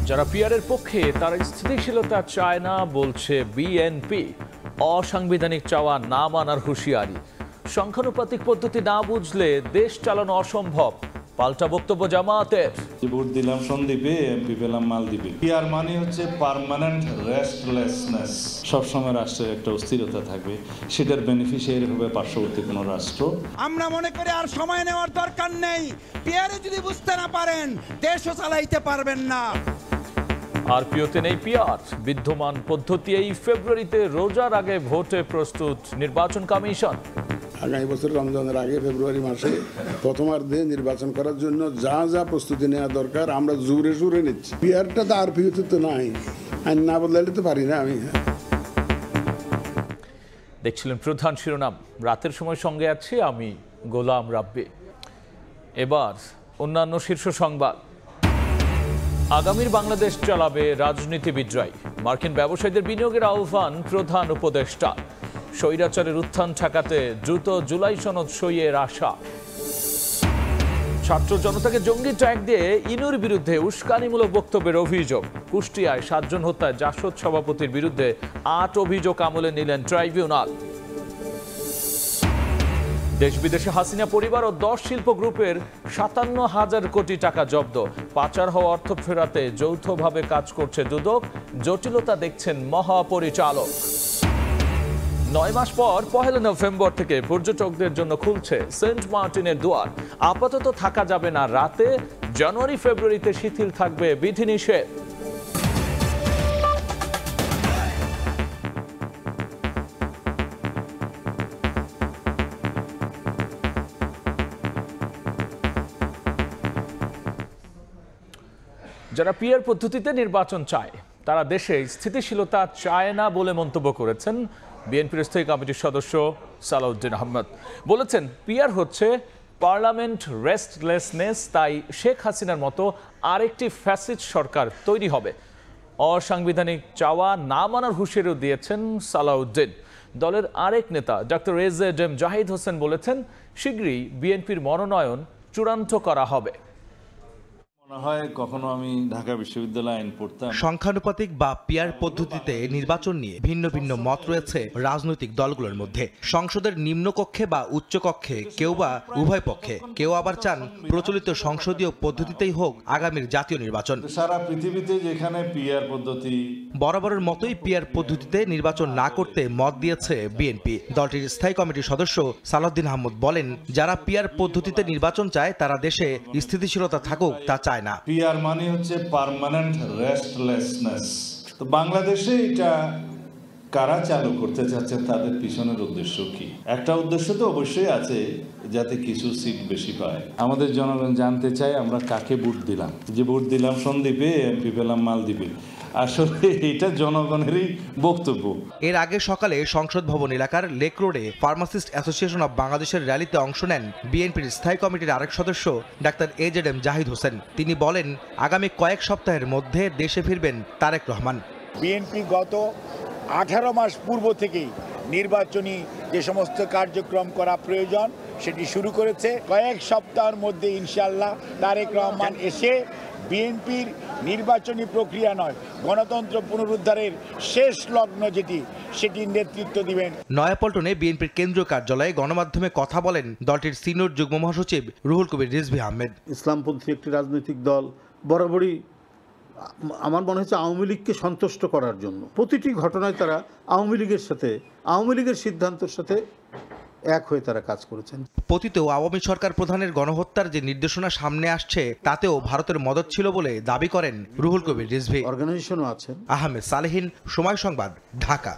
যারা পিয়ারের পক্ষে তারা স্থিতিশীলতা চায় না বলছে বিএনপি। অসাংবিধানিক চাওয়া না মানার হুঁশিয়ারি। সংখ্যানুপাতিক পদ্ধতি না বুঝলে দেশ চালানো অসম্ভব, পাল্টা বক্তব্য জামায়াতের। ভোট দিলাম সন্দ্বীপে, এমপি পেলাম মালদ্বীপে। পিয়ার মানে হচ্ছে পার্মানেন্ট রেস্টলেসনেস। সবসময় রাষ্ট্রের একটা অস্থিরতা থাকবে, সেটার বেনিফিশিয়ারি হবে পার্শ্ববর্তী কোনো রাষ্ট্র। আমরা মনে করি আর সময় নেওয়ার দরকার নেই। পিয়ারে যদি বুঝতে না পারেন দেশও চালাইতে পারবেন না। আর পিওতে নেই পিয়ার। বিদ্যমান পদ্ধতি এই ফেব্রুয়ারিতে রোজার আগে ভোটে প্রস্তুত নির্বাচন কমিশন। আগামী বছর রমজানের আগে ফেব্রুয়ারি মাসে প্রথমার্ধে নির্বাচন করার জন্য যা যা প্রস্তুতি নেওয়া দরকার আমরা জোরে জোরে নিচ্ছি। পিয়ারটা তো আর পিওতে তো নাই, আইন না বদলাইলে তো পারি না আমি। দেখছিলেন প্রধান শিরোনাম। রাতের সময় সঙ্গে আছি আমি গোলাম রাব্বি। এবার অন্যান্য শীর্ষ সংবাদ। আগামীর বাংলাদেশ চালাবে রাজনীতিবিদরাই। মার্কিন ব্যবসায়ীদের বিনিয়োগের আহ্বান প্রধান উপদেষ্টা। স্বৈরাচারের উত্থান ঠেকাতে দ্রুত জুলাই সনদ সইয়ের আশা। ছাত্র জনতাকে জঙ্গি ট্যাগ দিয়ে ইনুর বিরুদ্ধে উস্কানিমূলক বক্তব্যের অভিযোগ। কুষ্টিয়ায় ৭ জন হত্যায় জাসদ সভাপতির বিরুদ্ধে ৮ অভিযোগ আমলে নিলেন ট্রাইব্যুনাল। দেশ বিদেশে হাসিনা পরিবার ও 10 শিল্প গ্রুপের ৫৭,০০০ কোটি টাকা জব্দ। পাচার হওয়া অর্থ ফেরাতে যৌথভাবে কাজ করছে দুদক। জটিলতা দেখছেন মহাপরিচালক। ৯ মাস পর ১ নভেম্বর থেকে পর্যটকদের জন্য খুলছে সেন্ট মার্টিনের দুয়ার। আপাতত থাকা যাবে না রাতে। জানুয়ারি ফেব্রুয়ারিতে শিথিল থাকবে বিধিনিষেধ। যারা পিয়ার পদ্ধতিতে নির্বাচন চায় তারা দেশে স্থিতিশীলতা চায় না বলে মন্তব্য করেছেন বিএনপির স্থায়ী কমিটির সদস্য সালাউদ্দিন আহমেদ। বলেছেন পিয়ার হচ্ছে পার্লামেন্ট রেস্টলেসনেস, তাই শেখ হাসিনার মতো আরেকটি ফ্যাসিস্ট সরকার তৈরি হবে। অসাংবিধানিক চাওয়া না মানার হুঁশিয়ারিও দিয়েছেন সালাউদ্দিন। দলের আরেক নেতা ডক্টর এজেডএম জাহিদ হোসেন বলেছেন শীঘ্রই বিএনপির মনোনয়ন চূড়ান্ত করা হবে। কখনো আমি ঢাকা বিশ্ববিদ্যালয়ে আইন পড়তাম। সংখ্যানুপাতিক বা পিয়ার পদ্ধতিতে নির্বাচন নিয়ে ভিন্ন ভিন্ন মত রয়েছে রাজনৈতিক দলগুলোর মধ্যে। সংসদের নিম্নকক্ষে বা উচ্চকক্ষে কেউ বা উভয় পক্ষে, কেউ আবার চান প্রচলিত সংসদীয় পদ্ধতিতেই হোক আগামীর জাতীয় নির্বাচন। সারা পৃথিবীতে যেখানে পিয়ার পদ্ধতি, বরাবরের মতোই পিয়ার পদ্ধতিতে নির্বাচন না করতে মত দিয়েছে বিএনপি। দলটির স্থায়ী কমিটির সদস্য সালাউদ্দিন আহমেদ বলেন, যারা পিয়ার পদ্ধতিতে নির্বাচন চায় তারা দেশে স্থিতিশীলতা থাকুক তা চায় না। পিয়ার মানে হচ্ছে পার্মানেন্ট রেস্টলেসনেস। তো বাংলাদেশে এটা কারা চালু করতে চাচ্ছে, তাদের পিছনের উদ্দেশ্য কি? একটা উদ্দেশ্য তো অবশ্যই আছে, যাতে কিছু সিট বেশি পায়। আমাদের জনগণ জানতে চায় আমরা কাকে ভোট দিলাম। যে ভোট দিলাম সন্দ্বীপে, এমপি পেলাম মালদ্বীপে। আসলে এটা জনগণেরই বক্তব্য। এর আগে সকালে সংসদ ভবন এলাকার লেক রোডে ফার্মাসিস্ট অ্যাসোসিয়েশন অব বাংলাদেশের র্যালিতে অংশ নেন বিএনপির স্থায়ী কমিটির আরেক সদস্য ডাক্তার এজেডএম জাহিদ হোসেন। তিনি বলেন, আগামী কয়েক সপ্তাহের মধ্যে দেশে ফিরবেন তারেক রহমান। বিএনপি গত 18 মাস পূর্ব থেকেই নির্বাচনী যে সমস্ত কার্যক্রম করা প্রয়োজন সেটি শুরু করেছে। কয়েক সপ্তাহের মধ্যে ইনশাআল্লাহ তারেক রহমান এসে বিএনপির নির্বাচনী প্রক্রিয়া নয়, গণতন্ত্র পুনরুদ্ধারের শেষ লগ্ন সেটির নেতৃত্ব দিবেন। নয়াপল্টনে বিএনপির কেন্দ্রীয় কার্যালয়ে গণমাধ্যমে কথা বলেন দলটির সিনিয়র যুগ্ম মহাসচিব রুহুল কবির রিজভী আহমেদ। ইসলামপন্থী একটি রাজনৈতিক দল বরাবরই আমার মনে হচ্ছে আওয়ামী লীগকে সন্তুষ্ট করার জন্য প্রতিটি ঘটনায় তারা আওয়ামী লীগের সাথে, আওয়ামী লীগের সিদ্ধান্তের সাথে এক হয়ে তারা কাজ করেছেন। পতিত আওয়ামী সরকার প্রধানের গণহত্যার যে নির্দেশনা সামনে আসছে তাতেও ভারতের মদত ছিল বলে দাবি করেন রুহুল কবির রিজভী। অর্গানাইজেশনও আছেন। আহমেদ সালেহীন, সময় সংবাদ, ঢাকা।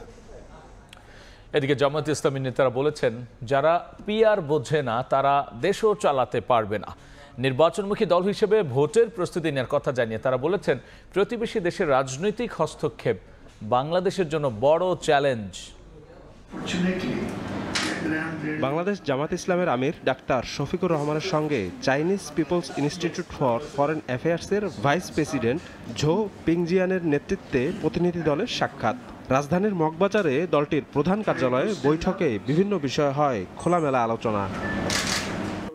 এদিকে জামায়াত ইসলামী নেতারা বলেছেন যারা পিয়ার বোঝে না তারা দেশও চালাতে পারবে না। নির্বাচনমুখী দল হিসেবে ভোটের প্রস্তুতি নেওয়ার কথা জানিয়ে তারা বলেছেন প্রতিবেশী দেশের রাজনৈতিক হস্তক্ষেপ বাংলাদেশের জন্য বড় চ্যালেঞ্জ। বাংলাদেশ জামাত ইসলামের আমির ডাক্তার শফিকুর রহমানের সঙ্গে Chinese people's institute for foreign অ্যাফেয়ার্সের ভাইস প্রেসিডেন্ট ঝো পিংজিয়ানের নেতৃত্বে প্রতিনিধি দলের সাক্ষাৎ। রাজধানীর মগবাজারে দলটির প্রধান কার্যালয়ে বৈঠকে বিভিন্ন বিষয় হয় খোলামেলা আলোচনা।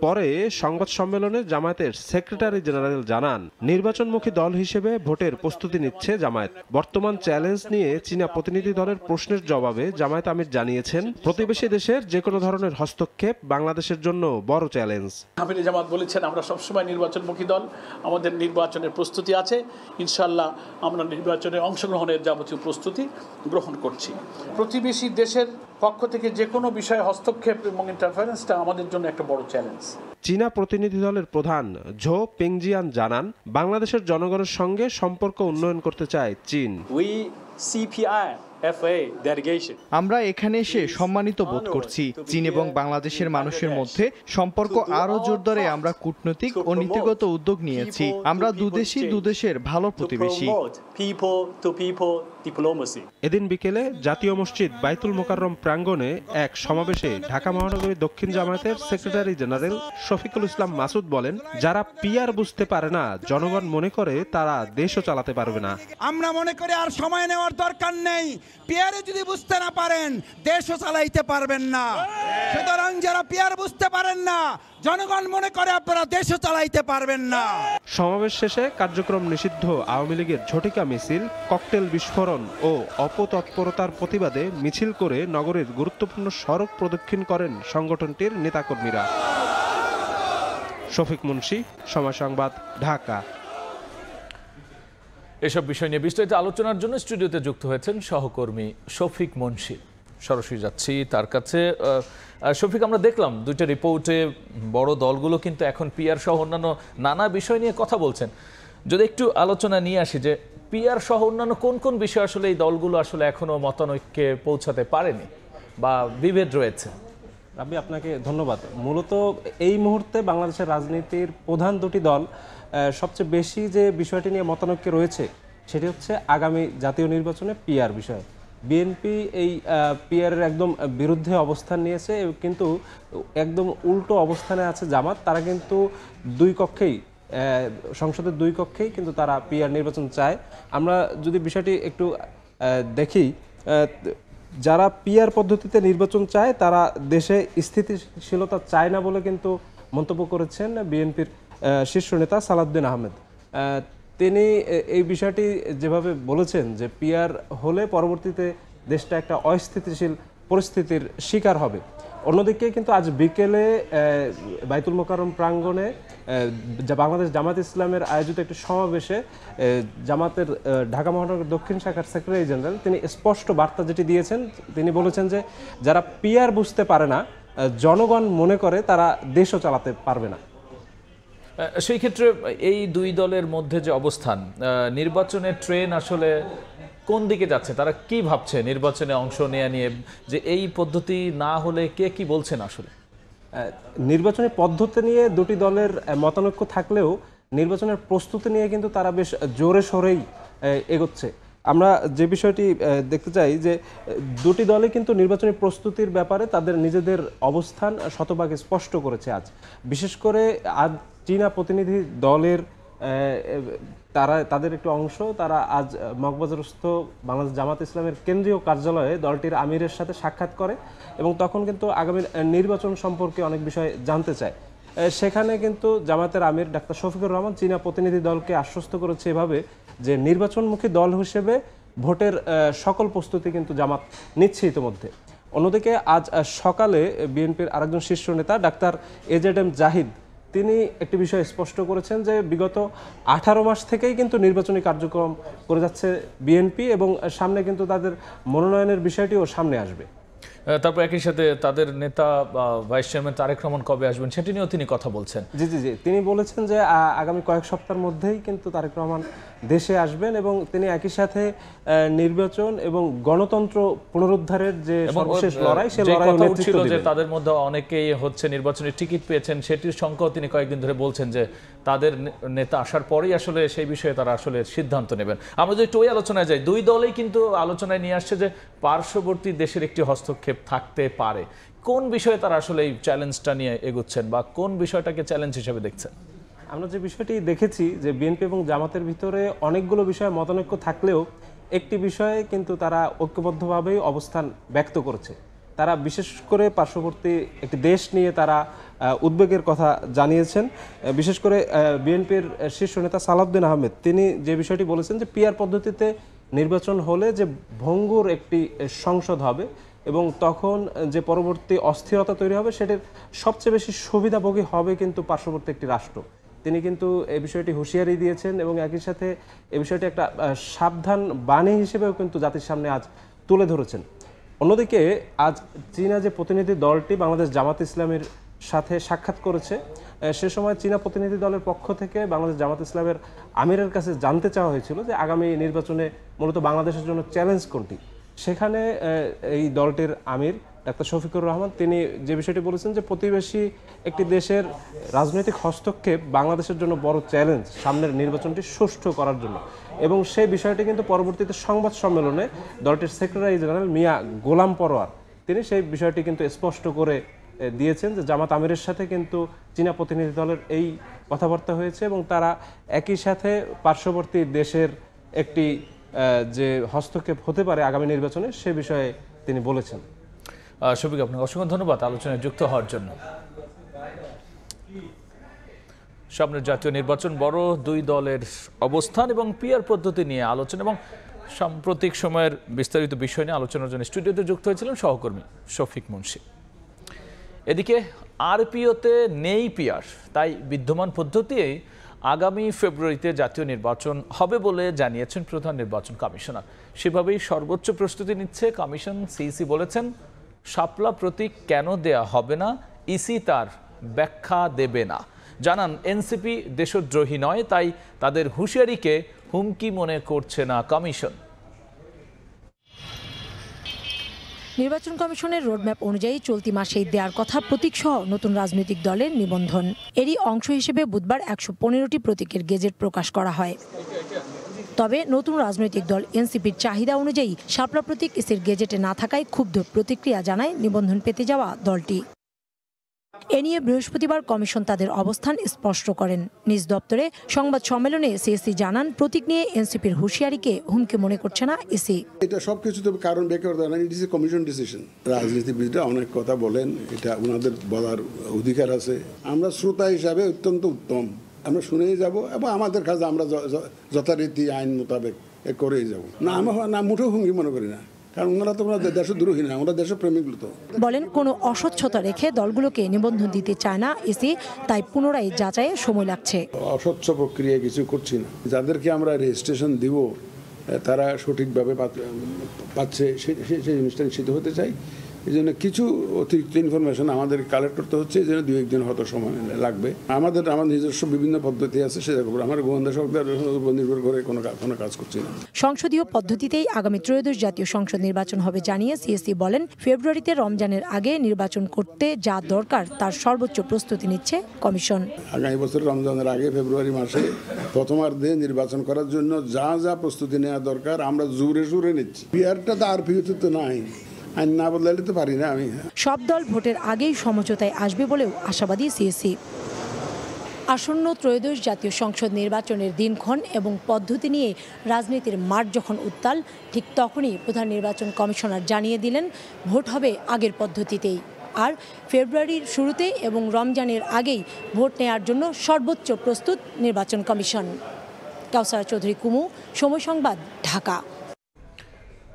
পরে সংবাদ সম্মেলনে জামায়াতের সেক্রেটারি জেনারেল জানান, নির্বাচনমুখী দল হিসেবে ভোটের প্রস্তুতি নিচ্ছে জামায়াত। বর্তমান চ্যালেঞ্জ নিয়ে চীনা প্রতিনিধি দলের প্রশ্নের জবাবে জামায়াত আমির জানিয়েছেন, প্রতিবেশী দেশের যে কোনো ধরনের হস্তক্ষেপ বাংলাদেশের জন্য বড় চ্যালেঞ্জ। হাফিজ জামাত বলেছেন, আমরা সবসময় নির্বাচনমুখী দল, আমাদের নির্বাচনের প্রস্তুতি আছে, ইনশাআল্লাহ আমরা নির্বাচনে অংশগ্রহণের যাবতীয় প্রস্তুতি গ্রহণ করছি। প্রতিবেশী দেশের পক্ষ থেকে যে কোনো বিষয়ে হস্তক্ষেপ এবং ইন্টারফারেন্সটা আমাদের জন্য একটা বড় চ্যালেঞ্জ। চীনা প্রতিনিধি দলের প্রধান ঝো পিংজিয়ান জানান, বাংলাদেশের জনগণের সঙ্গে সম্পর্ক উন্নয়ন করতে চায় চীন। আমরা এখানে এসে সম্মানিত বোধ করছি। চীন এবং বাংলাদেশের মানুষের মধ্যে সম্পর্ক আরও জোরদারে আমরা কূটনৈতিক ও নীতিগত উদ্যোগ নিয়েছি। আমরা দুদেশের ভালো প্রতিবেশী। এদিন বিকেলে জাতীয় মসজিদ বাইতুল মোকাররম প্রাঙ্গণে এক সমাবেশে ঢাকা মহানগরী দক্ষিণ জামায়াতের সেক্রেটারি জেনারেল শফিকুল ইসলাম মাসুদ বলেন, যারা পিআর বুঝতে পারে না, জনগণ মনে করে তারা দেশও চালাতে পারবে না। আমরা মনে করি আর সময় নেওয়ার দরকার নেই। পিয়ারে যদি বুঝতে না পারেন, দেশও চালাইতে পারবেন না। সুতরাং যারা পিয়ার বুঝতে পারেন না, জনগণ মনে করে আপনারা দেশও চালাইতে পারবেন না। সমাবেশ শেষে কার্যক্রম নিষিদ্ধ আওয়ামী লীগের ঝটিকা মিছিল, ককটেল বিস্ফোরণ ও অপতৎপরতার প্রতিবাদে মিছিল করে নগরের গুরুত্বপূর্ণ সড়ক প্রদক্ষিণ করেন সংগঠনটির নেতাকর্মীরা। শফিক মুন্সি, সময় সংবাদ, ঢাকা। এসব বিষয় নিয়ে বিস্তারিত আলোচনার জন্য স্টুডিওতে যুক্ত হয়েছেন সহকর্মী শফিক মুন্সি। সরাসরি যাচ্ছি তার কাছে। শফিক, আমরা দেখলাম দুইটা রিপোর্টে বড় দলগুলো কিন্তু এখন পিআর সহ অন্যান্য নানা বিষয় নিয়ে কথা বলছেন। যদি একটু আলোচনা নিয়ে আসি যে পিআর সহ অন্যান্য কোন কোন বিষয় আসলে এই দলগুলো আসলে এখনো মতানৈক্যে পৌঁছাতে পারেনি বা বিভেদ রয়েছে। আমি আপনাকে ধন্যবাদ। মূলত এই মুহূর্তে বাংলাদেশের রাজনীতির প্রধান দুটি দল সবচেয়ে বেশি যে বিষয়টি নিয়ে মতানৈক্যে রয়েছে সেটি হচ্ছে আগামী জাতীয় নির্বাচনে পিআর বিষয়। বিএনপি এই পিআরের একদম বিরুদ্ধে অবস্থান নিয়েছে, কিন্তু একদম উল্টো অবস্থানে আছে জামাত। তারা কিন্তু দুই কক্ষেই, সংসদের দুই কক্ষেই কিন্তু তারা পিআর নির্বাচন চায়। আমরা যদি বিষয়টি একটু দেখি, যারা পিআর পদ্ধতিতে নির্বাচন চায় তারা দেশে স্থিতিশীলতা চায় না বলে কিন্তু মন্তব্য করেছেন বিএনপির শীর্ষ নেতা সালাউদ্দিন আহমেদ। তিনি এই বিষয়টি যেভাবে বলেছেন যে পিআর হলে পরবর্তীতে দেশটা একটা অস্থিতিশীল পরিস্থিতির শিকার হবে। অন্যদিকে কিন্তু আজ বিকেলে বাইতুল মোকাররম প্রাঙ্গণে বাংলাদেশ জামাত ইসলামের আয়োজিত একটি সমাবেশে জামাতের ঢাকা মহানগর দক্ষিণ শাখার সেক্রেটারি জেনারেল তিনি স্পষ্ট বার্তা যেটি দিয়েছেন, তিনি বলেছেন যে যারা পিআর বুঝতে পারে না, জনগণ মনে করে তারা দেশও চালাতে পারবে না। সেই ক্ষেত্রে এই দুই দলের মধ্যে যে অবস্থান, নির্বাচনের ট্রেন আসলে কোন দিকে যাচ্ছে, তারা কি ভাবছে নির্বাচনে অংশ নেওয়া নিয়ে, যে এই পদ্ধতি না হলে কে কি বলছেন আসলে? নির্বাচনী পদ্ধতি নিয়ে দুটি দলের মতানৈক্য থাকলেও নির্বাচনের প্রস্তুতি নিয়ে কিন্তু তারা বেশ জোরে সোরেই এগোচ্ছে। আমরা যে বিষয়টি দেখতে চাই যে দুটি দলে কিন্তু নির্বাচনী প্রস্তুতির ব্যাপারে তাদের নিজেদের অবস্থান শতভাগ স্পষ্ট করেছে আজ। বিশেষ করে আজ চীনা প্রতিনিধি দলের তাদের একটি অংশ তারা আজ মগবাজারস্থ বাংলাদেশ জামাত ইসলামের কেন্দ্রীয় কার্যালয়ে দলটির আমিরের সাথে সাক্ষাৎ করে এবং তখন কিন্তু আগামী নির্বাচন সম্পর্কে অনেক বিষয় জানতে চায়। সেখানে কিন্তু জামাতের আমির ডাক্তার শফিকুর রহমান চীনা প্রতিনিধি দলকে আশ্বস্ত করেছে এভাবে যে নির্বাচনমুখী দল হিসেবে ভোটের সকল প্রস্তুতি কিন্তু জামাত নিচ্ছে ইতিমধ্যে। অন্যদিকে আজ সকালে বিএনপির আরেকজন শীর্ষ নেতা ডাক্তার এজেড জাহিদ তিনি একটি বিষয় স্পষ্ট করেছেন যে বিগত 18 মাস থেকেই কিন্তু নির্বাচনী কার্যক্রম করে যাচ্ছে বিএনপি এবং সামনে কিন্তু তাদের মনোনয়নের বিষয়টিও সামনে আসবে। তারপর একই সাথে তাদের নেতা ভাইস চেয়ারম্যান তারেক রহমান কবে আসবেন সেটি নিয়েও তিনি কথা বলছেন। জি, তিনি বলেছেন যে আগামী কয়েক সপ্তাহের মধ্যেই কিন্তু তারেক রহমান দেশে আসবেন এবং তিনি একই সাথে নির্বাচন এবং গণতন্ত্র পুনরুদ্ধারের যে সর্বশেষ লড়াই সেই লড়াইয়ে নেতৃত্ব দিবেন। যে তাদের মধ্যে অনেকেই হচ্ছে নির্বাচনের টিকিট পেয়েছেন সেটির সংখ্যাও তিনি কয়েকদিন ধরে বলছেন যে তাদের নেতা আসার পরেই আসলে সেই বিষয়ে তারা আসলে সিদ্ধান্ত নেবেন। আমরা যদি ওই আলোচনায় যাই, দুই দলেই কিন্তু আলোচনায় নিয়ে আসছে যে পার্শ্ববর্তী দেশের একটি হস্তক্ষেপ থাকতে পারে। কোন বিষয়ে তারা আসলে এই চ্যালেঞ্জটা নিয়ে এগোচ্ছেন বা কোন বিষয়টাকে চ্যালেঞ্জ হিসেবে দেখছেন? আমরা যে বিষয়টি দেখেছি যে বিএনপি এবং জামাতের ভিতরে অনেকগুলো বিষয়ে মতানৈক্য থাকলেও একটি বিষয়ে কিন্তু তারা ঐক্যবদ্ধভাবেই অবস্থান ব্যক্ত করেছে। তারা বিশেষ করে পার্শ্ববর্তী একটি দেশ নিয়ে তারা উদ্বেগের কথা জানিয়েছেন। বিশেষ করে বিএনপির শীর্ষ নেতা সালাউদ্দিন আহমেদ তিনি যে বিষয়টি বলেছেন যে পিআর পদ্ধতিতে নির্বাচন হলে যে ভঙ্গুর একটি সংসদ হবে এবং তখন যে পরবর্তী অস্থিরতা তৈরি হবে সেটির সবচেয়ে বেশি সুবিধাভোগী হবে কিন্তু পার্শ্ববর্তী একটি রাষ্ট্র। তিনি কিন্তু এই বিষয়টি হুঁশিয়ারি দিয়েছেন এবং একই সাথে এই বিষয়টি একটা সাবধান বাণী হিসেবেও কিন্তু জাতির সামনে আজ তুলে ধরেছেন। অন্যদিকে আজ চীনা যে প্রতিনিধি দলটি বাংলাদেশ জামাত ইসলামের সাথে সাক্ষাৎ করেছে সে সময় চীনা প্রতিনিধি দলের পক্ষ থেকে বাংলাদেশ জামাত ইসলামের আমিরের কাছে জানতে চাওয়া হয়েছিল যে আগামী নির্বাচনে মূলত বাংলাদেশের জন্য চ্যালেঞ্জ কোনটি। সেখানে এই দলটির আমির ডাক্তার শফিকুর রহমান তিনি যে বিষয়টি বলেছেন যে প্রতিবেশী একটি দেশের রাজনৈতিক হস্তক্ষেপ বাংলাদেশের জন্য বড় চ্যালেঞ্জ সামনের নির্বাচনটি সুষ্ঠু করার জন্য, এবং সেই বিষয়টি কিন্তু পরবর্তীতে সংবাদ সম্মেলনে দলটির সেক্রেটারি জেনারেল মিয়া গোলাম পরোয়ার তিনি সেই বিষয়টি কিন্তু স্পষ্ট করে দিয়েছেন যে জামাত আমিরের সাথে কিন্তু চীনা প্রতিনিধি দলের এই কথাবার্তা হয়েছে এবং তারা একই সাথে পার্শ্ববর্তী দেশের একটি যে হস্তক্ষেপ হতে পারে আগামী নির্বাচনে সে বিষয়ে তিনি বলেছেন। শফিক, আপনাকে অসংখ্য ধন্যবাদ আলোচনায় যুক্ত হওয়ার জন্য। সামনের জাতীয় নির্বাচন, বড় দুই দলের অবস্থান এবং পিআর পদ্ধতি নিয়ে আলোচনা এবং সাম্প্রতিক সময়ের বিস্তারিত বিষয় নিয়ে আলোচনার জন্য স্টুডিওতে যুক্ত হয়েছিলেন সহকর্মী শফিক মুন্সি। এদিকে আরপিওতে নেই পিআর, তাই বিদ্যমান পদ্ধতিতেই আগামী ফেব্রুয়ারিতে জাতীয় নির্বাচন হবে বলে জানিয়েছেন প্রধান নির্বাচন কমিশনার। সেভাবেই সর্বোচ্চ প্রস্তুতি নিচ্ছে কমিশন। সিইসি বলেছেন শাপলা প্রতীক কেন দেয়া হবে না ইসি তার ব্যাখ্যা দেবে না। জানান এনসিপি দেশদ্রোহী নয়, তাই তাদের হুঁশিয়ারিকে হুমকি মনে করছে না কমিশন। নির্বাচন কমিশনের রোডম্যাপ অনুযায়ী চলতি মাসেই দেওয়ার কথা প্রতীক সহ নতুন রাজনৈতিক দলের নিবন্ধন। এরই অংশ হিসেবে বুধবার ১১৫টি প্রতীকের গেজেট প্রকাশ করা হয়। তবে নতুন রাজনৈতিক দল এনসিপির চাহিদা অনুযায়ী শাপলা প্রতীক ইসির গেজেটে না থাকায় ক্ষুব্ধ প্রতিক্রিয়া জানায় নিবন্ধন পেতে যাওয়া দলটি। এ নিয়ে বৃহস্পতিবার কমিশন তাদের অবস্থান স্পষ্ট করেন। নিজ দপ্তরে সংবাদ সম্মেলনে সিএসি জানান প্রতীক নিয়ে এনসিপির হুঁশিয়ারিকে হুমকি মনে করছে না ইসি। এটা সবকিছু তো কারণ বের করতে না, it is a commission decision. রাজনীতিবিদরা অনেক কথা বলেন, এটা ওনাদের বলার অধিকার আছে। আমরা শ্রোতা হিসাবে অত্যন্ত উত্তম, আমরা শুনেই যাব এবং আমাদের কাজে আমরা যথারীতি আইন মোতাবেক করেই যাব। না আমরা না মুঠেও হুমকি মনে করি না, কারণ ওনারা তো দেশদ্রোহী না, আমরা দেশপ্রেমিক। তো বলেন কোনো অস্বচ্ছতা রেখে দলগুলোকে নিবন্ধন দিতে চায় না ইসি, তাই পুনরায় যাচাইয়ে সময় লাগছে। অস্বচ্ছ প্রক্রিয়া কিছু করছি না। যাদেরকে আমরা রেজিস্ট্রেশন দিব তারা সঠিকভাবে পাচ্ছে সেই জিনিসটা নিশ্চিত হতে চাই। এই জন্য কিছু অতিরিক্ত ইনফরমেশন আমাদের কালেক্ট করতে হচ্ছে, এই জন্য 2-1 দিন হয়তো সময় লাগবে। আমাদের নিজস্ব বিভিন্ন পদ্ধতি আছে, সেরকম আমার গোয়েন্দা সংস্থার উপর নির্ভর করে কোনো কাজ করছি না। সংসদীয় পদ্ধতিতেই আগামী ত্রয়োদশ জাতীয় সংসদ নির্বাচন হবে জানিয়ে সিএসি বলেন ফেব্রুয়ারিতে রমজানের আগে নির্বাচন করতে যা দরকার তার সর্বোচ্চ প্রস্তুতি নিচ্ছে কমিশন। আগামী বছর রমজানের আগে ফেব্রুয়ারি মাসে প্রথমার্ধে নির্বাচন করার জন্য যা প্রস্তুতি নেওয়া দরকার আমরা জোরে নিচ্ছি। পিআরটা তো আরপিওতে তো নাই, আইন না বদলাইলে তো পারি না আমি। সব দল ভোটের আগেই সমঝোতায় আসবে বলেও আশাবাদী সিএসি। আসন্ন ত্রয়োদশ জাতীয় সংসদ নির্বাচনের দিনক্ষণ এবং পদ্ধতি নিয়ে রাজনীতির মাঠ যখন উত্তাল, ঠিক তখনই প্রধান নির্বাচন কমিশনার জানিয়ে দিলেন ভোট হবে আগের পদ্ধতিতেই, আর ফেব্রুয়ারির শুরুতে এবং রমজানের আগেই ভোট নেওয়ার জন্য সর্বোচ্চ প্রস্তুত নির্বাচন কমিশন। কাউসারা চৌধুরী কুমু, সময় সংবাদ, ঢাকা।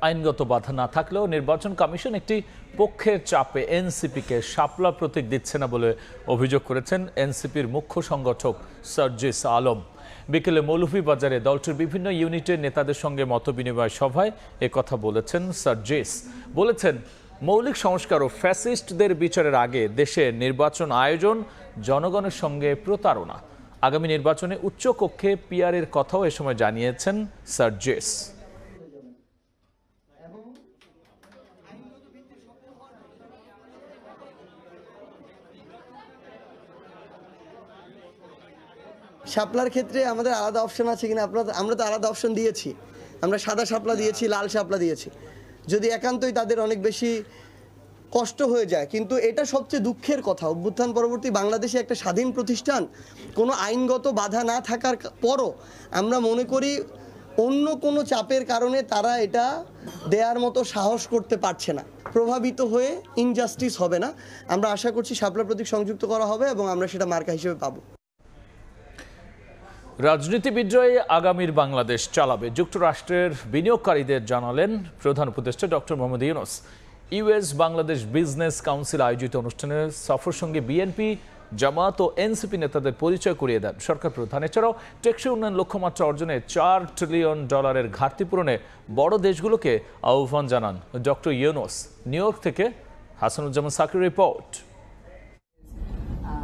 আইনগত বাধা না থাকলেও নির্বাচন কমিশন একটি পক্ষের চাপে এনসিপিকে শাপলা প্রতীক দিচ্ছে না বলে অভিযোগ করেছেন এনসিপির মুখ্য সংগঠক সার্জিস আলম। বিকেলে মৌলভীবাজারে দলটির বিভিন্ন ইউনিটের নেতাদের সঙ্গে মতবিনিময় সভায় একথা বলেছেন সার্জিস। বলেছেন মৌলিক সংস্কার ও ফ্যাসিস্টদের বিচারের আগে দেশে নির্বাচন আয়োজন জনগণের সঙ্গে প্রতারণা। আগামী নির্বাচনে উচ্চ কক্ষে পিআরের কথাও এ সময় জানিয়েছেন সার্জিস। শাপলার ক্ষেত্রে আমাদের আলাদা অপশন আছে কিনা, আমরা তো আলাদা অপশন দিয়েছি। আমরা সাদা শাপলা দিয়েছি, লাল শাপলা দিয়েছি। যদি একান্তই তাদের অনেক বেশি কষ্ট হয়ে যায়, কিন্তু এটা সবচেয়ে দুঃখের কথা। অভ্যুত্থান পরবর্তী বাংলাদেশে একটা স্বাধীন প্রতিষ্ঠান, কোনো আইনগত বাধা না থাকার পরও আমরা মনে করি অন্য কোনো চাপের কারণে তারা এটা দেওয়ার মতো সাহস করতে পারছে না। প্রভাবিত হয়ে ইনজাস্টিস হবে না। আমরা আশা করছি শাপলা প্রতীক সংযুক্ত করা হবে এবং আমরা সেটা মার্কা হিসেবে পাবো। রাজনীতিবিদরাই আগামীর বাংলাদেশ চালাবে, যুক্তরাষ্ট্রের বিনিয়োগকারীদের জানালেন প্রধান উপদেষ্টা doctor Mohammad Yunus. US Bangladesh business council আয়োজিত অনুষ্ঠানে সফর সঙ্গে বিএনপি, জামাত ও এনসিপি নেতাদের পরিচয় করিয়ে দেন সরকার প্রধান। এছাড়াও টেকসই উন্নয়ন লক্ষ্যমাত্রা অর্জনে $4 ট্রিলিয়ন ঘাটতি পূরণে বড় দেশগুলোকে আহ্বান জানান ডক্টর ইউনূস। নিউ ইয়র্ক থেকে Hasanuzzaman Shakir report.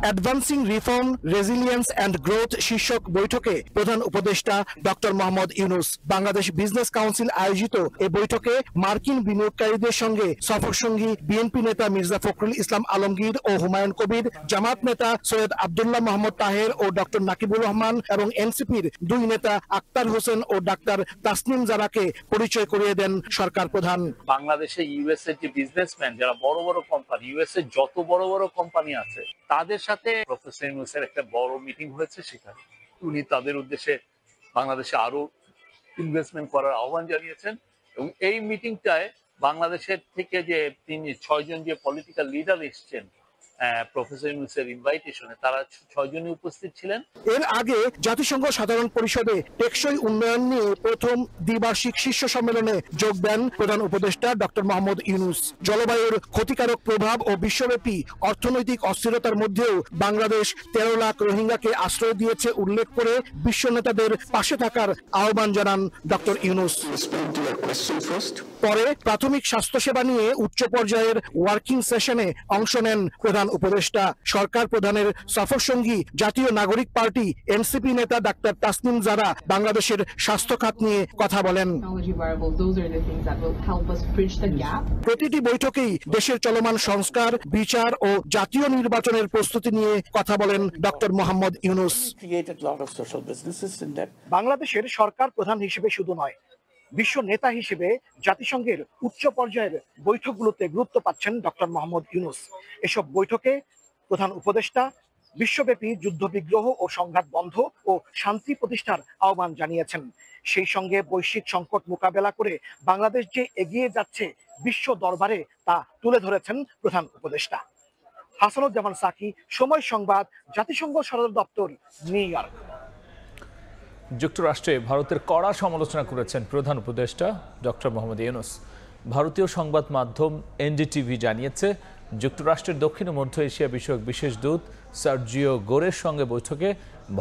Advancing reform, resilience and growth শীর্ষক বৈঠকে প্রধান উপদেষ্টা doctor Mohammad Yunus. Bangladesh business council আয়োজিত এই বৈঠকে মার্কিন বিনিয়োগকারীদের সঙ্গে সফরসঙ্গী বিএনপি নেতা মির্জা ফখরুল ইসলাম আলমগীর ও হুমায়ুন কবির, জামাত নেতা সৈয়দ আব্দুল্লাহ মোহাম্মদ তাহের ও ডক্টর নাকিবুর রহমান এবং এনসিপির 2 নেতা আক্তার হোসেন ও ডাক্তার তাসনিম জারাকে পরিচয় করিয়ে দেন সরকার প্রধান। বাংলাদেশে ইউএস এর যে বিজনেসম্যান, যারা বড় বড় কোম্পানি, ইউএস এর যত বড় বড় কোম্পানি আছে, তাদের সাথে প্রফেসর ইউনূসের একটা বড় মিটিং হয়েছে। সেখানে উনি তাদের উদ্দেশ্যে বাংলাদেশে আরো ইনভেস্টমেন্ট করার আহ্বান জানিয়েছেন এবং এই মিটিংটায় বাংলাদেশের থেকে যে 6 জন যে পলিটিক্যাল লিডার এসেছেন প্রফেসর ইউনূসের ইনভাইটেশনে, তারা 6 জনই উপস্থিত ছিলেন। এর আগে জাতিসংঘ সাধারণ পরিষদে টেকসই উন্নয়ন নিয়ে প্রথম দ্বিবার্ষিক শীর্ষ সম্মেলনে যোগ দেন প্রধান উপদেষ্টা ডক্টর মোহাম্মদ ইউনূস। জলবায়ুর ক্ষতিকারক প্রভাব ও বিশ্বব্যাপী অর্থনৈতিক অস্থিরতার মধ্যেও বাংলাদেশ 13 লাখ রোহিঙ্গাকে আশ্রয় দিয়েছে উল্লেখ করে বিশ্ব নেতাদের পাশে থাকার আহ্বান জানান ডক্টর ইউনূস। পরে প্রাথমিক স্বাস্থ্যসেবা নিয়ে উচ্চ পর্যায়ের ওয়ার্কিং সেশনে অংশ নেন প্রধান উপদেষ্টা। সরকার প্রধানের সফর সঙ্গী জাতীয় নাগরিক পার্টি এনসিপি নেতা ডাক্তার তাসনিম জারা বাংলাদেশের স্বাস্থ্য খাত নিয়ে কথা বলেন। প্রতিটি বৈঠকেই দেশের চলমান সংস্কার, বিচার ও জাতীয় নির্বাচনের প্রস্তুতি নিয়ে কথা বলেন ডক্টর মোহাম্মদ ইউনূস। বাংলাদেশের সরকার প্রধান হিসেবে শুধু নয়, বিশ্ব নেতা হিসেবে জাতিসংঘের উচ্চ পর্যায়ের বৈঠকগুলোতে গুরুত্ব পাচ্ছেন ডক্টর মোহাম্মদ ইউনূস। এসব বৈঠকে প্রধান উপদেষ্টা বিশ্বব্যাপী যুদ্ধবিগ্রহ ও সংঘাত বন্ধ ও শান্তি প্রতিষ্ঠার আহ্বান জানিয়েছেন। সেই সঙ্গে বৈশ্বিক সংকট মোকাবেলা করে বাংলাদেশ যে এগিয়ে যাচ্ছে বিশ্ব দরবারে তা তুলে ধরেছেন প্রধান উপদেষ্টা। হাসানুজ্জামান সাকি, সময় সংবাদ, জাতিসংঘ সদর দপ্তর, নিউ ইয়র্ক। যুক্তরাষ্ট্রে ভারতের কড়া সমালোচনা করেছেন প্রধান উপদেষ্টা ডক্টর মোহাম্মদ ইউনূস। ভারতীয় সংবাদ মাধ্যম এনডিটিভি জানিয়েছে, যুক্তরাষ্ট্রের দক্ষিণ ও মধ্য এশিয়া বিষয়ক বিশেষ দূত সার্জিও গোরের সঙ্গে বৈঠকে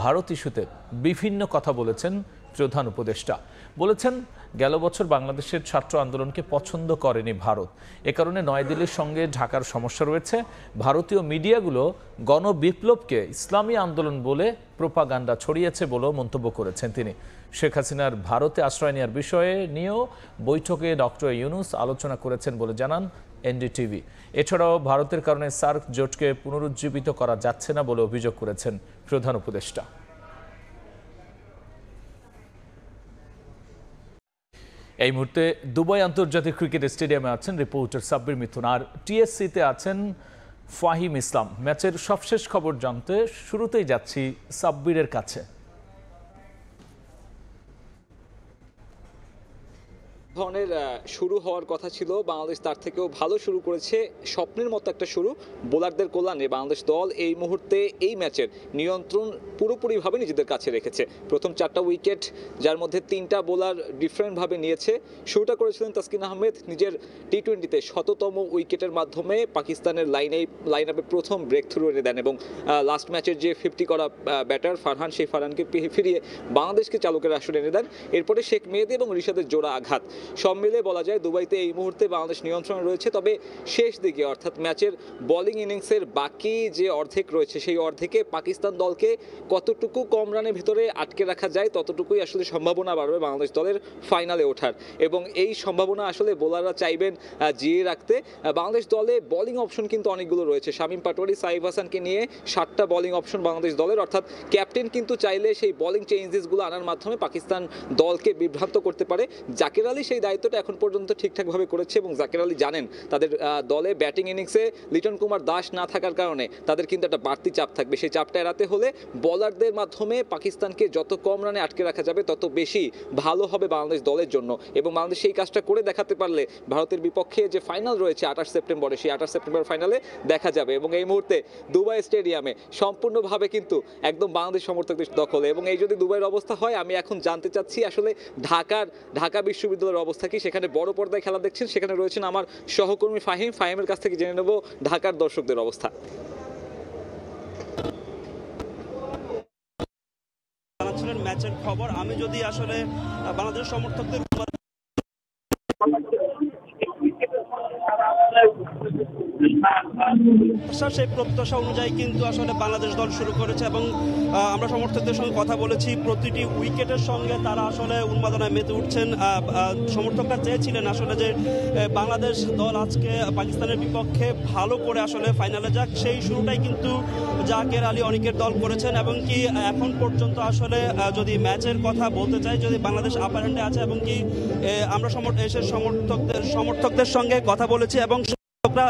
ভারত ইস্যুতে বিভিন্ন কথা বলেছেন প্রধান উপদেষ্টা। বলেছেন, গেল বছর বাংলাদেশের ছাত্র আন্দোলনকে পছন্দ করেনি ভারত। এ কারণে নয়াদিল্লির সঙ্গে ঢাকার সমস্যা রয়েছে। ভারতীয় মিডিয়াগুলো গণবিপ্লবকে ইসলামী আন্দোলন বলে প্রোপাগান্ডা ছড়িয়েছে বলেও মন্তব্য করেছেন তিনি। শেখ হাসিনার ভারতে আশ্রয় নেওয়ার বিষয়ে নিয়েও বৈঠকে ডক্টর ইউনূস আলোচনা করেছেন বলে জানান এনডিটিভি। এছাড়াও ভারতের কারণে সার্ক জোটকে পুনরুজ্জীবিত করা যাচ্ছে না বলে অভিযোগ করেছেন প্রধান উপদেষ্টা। এই মুহূর্তে দুবাই আন্তর্জাতিক ক্রিকেট স্টেডিয়ামে আছেন রিপোর্টার সাব্বির মিথুন, আর টিএসসিতে আছেন ফাহিম ইসলাম। ম্যাচের সবশেষ খবর জানতে শুরুতেই যাচ্ছি সাব্বিরের কাছে। ধরনের শুরু হওয়ার কথা ছিল, বাংলাদেশ তার থেকেও ভালো শুরু করেছে। স্বপ্নের মতো একটা শুরু বোলারদের কল্যাণে বাংলাদেশ দল এই মুহূর্তে এই ম্যাচের নিয়ন্ত্রণ পুরোপুরিভাবে নিজেদের কাছে রেখেছে। প্রথম 4টা উইকেট, যার মধ্যে 3টা বোলার ডিফারেন্টভাবে নিয়েছে। শুরুটা করেছিলেন তাসকিন আহমেদ নিজের টি-20তে 100তম উইকেটের মাধ্যমে পাকিস্তানের লাইন আপে প্রথম ব্রেক থ্রু এনে দেন এবং লাস্ট ম্যাচের যে 50 করা ব্যাটার ফারহান, সেই ফারহানকে ফিরিয়ে বাংলাদেশকে চালকের আসরে এনে দেন। এরপরে শেখ মেহেদী এবং রিশাদের জোড়া আঘাত, সব মিলে বলা যায় দুবাইতে এই মুহূর্তে বাংলাদেশ নিয়ন্ত্রণে রয়েছে। তবে শেষ দিকে অর্থাৎ ম্যাচের বোলিং ইনিংসের বাকি যে অর্ধেক রয়েছে, সেই অর্ধেকে পাকিস্তান দলকে কতটুকু কম রানের ভিতরে আটকে রাখা যায় ততটুকুই আসলে সম্ভাবনা বাড়বে বাংলাদেশ দলের ফাইনালে ওঠার। এবং এই সম্ভাবনা আসলে বোলাররা চাইবেন জিয়ে রাখতে। বাংলাদেশ দলে বোলিং অপশন কিন্তু অনেকগুলো রয়েছে। শামীম পাটোয়ারি, সাইফ হাসানকে নিয়ে 7টা বোলিং অপশন বাংলাদেশ দলের, অর্থাৎ ক্যাপ্টেন কিন্তু চাইলে সেই বোলিং চেঞ্জেসগুলো আনার মাধ্যমে পাকিস্তান দলকে বিভ্রান্ত করতে পারে। জাকের আলী সেই দায়িত্বটা এখন পর্যন্ত ঠিকঠাকভাবে করেছে এবং জাকের আলী জানেন তাদের দলে ব্যাটিং ইনিংসে লিটন কুমার দাস না থাকার কারণে তাদের কিন্তু একটা বাড়তি চাপ থাকবে। সেই চাপটা এড়াতে হলে বোলারদের মাধ্যমে পাকিস্তানকে যত কম রানে আটকে রাখা যাবে তত বেশি ভালো হবে বাংলাদেশ দলের জন্য এবং বাংলাদেশ সেই কাজটা করে দেখাতে পারলে ভারতের বিপক্ষে যে ফাইনাল রয়েছে 28 সেপ্টেম্বরে, সেই 28 সেপ্টেম্বর ফাইনালে দেখা যাবে। এবং এই মুহূর্তে দুবাই স্টেডিয়ামে সম্পূর্ণভাবে কিন্তু একদম বাংলাদেশ সমর্থকদের দখলে। এবং এই যদি দুবাইয়ের অবস্থা হয়, আমি এখন জানতে চাচ্ছি আসলে ঢাকা বিশ্ববিদ্যালয়ের অবস্থা কি। সেখানে বড় পর্দায় খেলা দেখছেন, সেখানে রয়েছেন আমার সহকর্মী ফাহিমের কাছ থেকে জেনে নেব ঢাকার দর্শকদের অবস্থা। জানাচ্ছিলেন ম্যাচের খবর। আমি যদি আসলে বাংলাদেশ সমর্থকদের সেই প্রত্যাশা অনুযায়ী কিন্তু আসলে বাংলাদেশ দল শুরু করেছে এবং আমরা সমর্থকদের সঙ্গে কথা বলেছি, প্রতিটি উইকেটের সঙ্গে তারা আসলে উন্মাদনায় মেতে উঠছেন। সমর্থকরা চেয়েছিলেন আসলে যে বাংলাদেশ দল আজকে পাকিস্তানের বিপক্ষে ভালো করে আসলে ফাইনালে যাক, সেই শুরুটাই কিন্তু জাকের আলী অনেকের দল করেছেন। এবং কি এখন পর্যন্ত আসলে যদি ম্যাচের কথা বলতে চাই, যদি বাংলাদেশ আপার হ্যান্ডে আছে এবং কি আমরা সমর্থকদের সঙ্গে কথা বলেছি এবং সমর্থকরা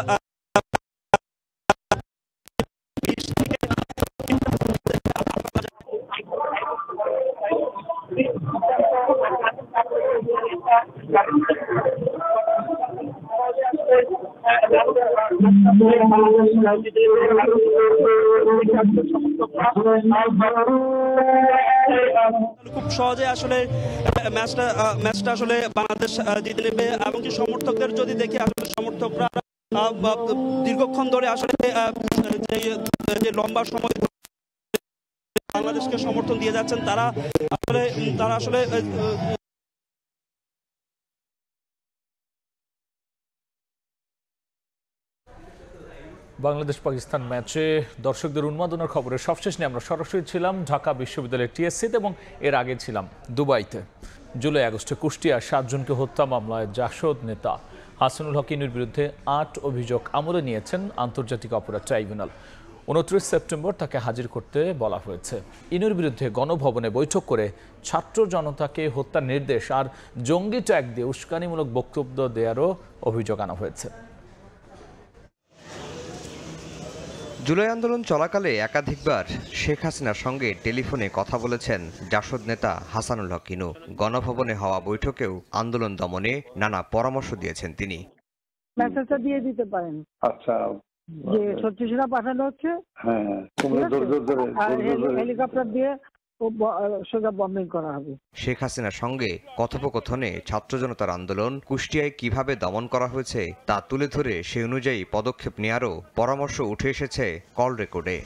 খুব সহজে আসলে ম্যাচটা আসলে বাংলাদেশ জিতে নেবে। এবং কি সমর্থকদের যদি দেখি, আসলে সমর্থকরা দীর্ঘক্ষণ ধরে আসলে যে লম্বা সময় বাংলাদেশকে সমর্থন দিয়ে যাচ্ছেন, তারা আসলে বাংলাদেশ পাকিস্তান ম্যাচে দর্শকদের উন্মাদনার খবরের সবশেষ নিয়ে আমরা সরাসরি ছিলাম ঢাকা বিশ্ববিদ্যালয়ের টিএসসিতে এবং এর আগে ছিলাম দুবাইতে। জুলাই আগস্টে কুষ্টিয়া 7 জনকে হত্যা মামলায় জাসদ নেতা হাসানুল হক ইনুর বিরুদ্ধে 8 অভিযোগ আমলে নিয়েছেন আন্তর্জাতিক অপরাধ ট্রাইব্যুনাল। 29 সেপ্টেম্বর তাকে হাজির করতে বলা হয়েছে। ইনুর বিরুদ্ধে গণভবনে বৈঠক করে ছাত্র জনতাকে হত্যার নির্দেশ আর জঙ্গি ট্যাগ দিয়ে উস্কানিমূলক বক্তব্য দেওয়ারও অভিযোগ আনা হয়েছে। জুলাই আন্দোলন চলাকালে একাধিকবার শেখ হাসিনার সঙ্গে টেলিফোনে কথা বলেছেন জাসদ নেতা হাসানুল হক ইনু। গণভবনে হওয়া বৈঠকেও আন্দোলন দমনে নানা পরামর্শ দিয়েছেন তিনি। মেসেজটা দিয়ে দিতে পারেন, আচ্ছা, যে ছত্রিশরা পাঠানো হচ্ছে, হ্যাঁ, হেলিকপ্টার দিয়ে সোজা বম্বিং করা হবে। শেখ হাসিনার সঙ্গে কথোপকথনে ছাত্র জনতার আন্দোলন কুষ্টিয়ায় কিভাবে দমন করা হয়েছে তা তুলে ধরে সে অনুযায়ী পদক্ষেপ নেয়ারও পরামর্শ উঠে এসেছে কল রেকর্ডে।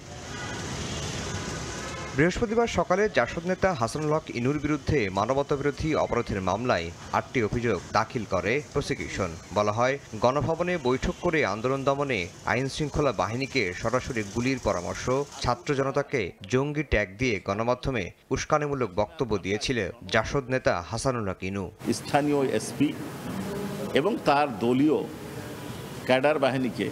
বৃহস্পতিবার সকালে জাসদ নেতা হাসানুল হক ইনুর বিরুদ্ধে মানবতাবিরোধী অপরাধের মামলায় 8টি অভিযোগ দাখিল করে প্রসিকিউশন। বলা হয়, গণভবনে বৈঠক করে আন্দোলন দমনে আইন শৃঙ্খলা বাহিনীকে সরাসরি গুলির পরামর্শ, ছাত্র জনতাকে জঙ্গি ট্যাগ দিয়ে গণমাধ্যমে উস্কানিমূলক বক্তব্য দিয়েছিল জাসদ নেতা হাসানুল হক ইনু। স্থানীয় এসপি এবং তার দলীয় ক্যাডার বাহিনীকে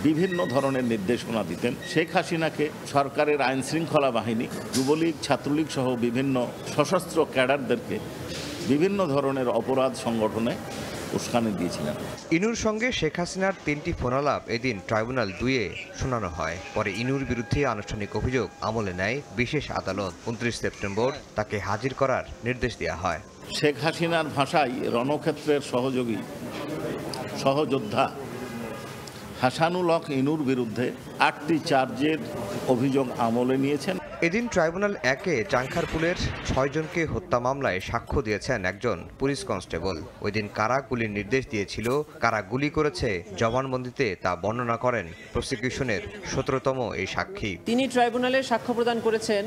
বিভিন্ন ধরনের নির্দেশনা দিতেন। শেখ হাসিনাকে সরকারের আইন শৃঙ্খলা বাহিনী, যুবলীগ, ছাত্রলীগ সহ বিভিন্ন সশস্ত্র ক্যাডারদেরকে বিভিন্ন ধরনের অপরাধ সংগঠনে উস্কানি দিয়েছিলেন। ইনুর সঙ্গে শেখ হাসিনার 3টি ফোনালাপ এদিন ট্রাইব্যুনাল 2-এ শোনানো হয়। পরে ইনুর বিরুদ্ধে আনুষ্ঠানিক অভিযোগ আমলে নেয় বিশেষ আদালত। 29 সেপ্টেম্বর তাকে হাজির করার নির্দেশ দেওয়া হয়। শেখ হাসিনার ভাষায় রণক্ষেত্রের সহযোদ্ধা হাসানুল হক ইনুর বিরুদ্ধে 8টি চার্জের অভিযোগ আমলে নিয়েছেন। এদিন ট্রাইব্যুনাল 1-এ চাংখারপুলের 6 জনকে হত্যা মামলায় সাক্ষ্য দিয়েছেন একজন পুলিশ কনস্টেবল। ওই দিন কারা গুলির নির্দেশ দিয়েছিল, কারা গুলি করেছে জবানবন্দিতে তা বর্ণনা করেন প্রসিকিউশনের 17তম এই সাক্ষী। তিনি ট্রাইব্যুনালে সাক্ষ্য প্রদান করেছেন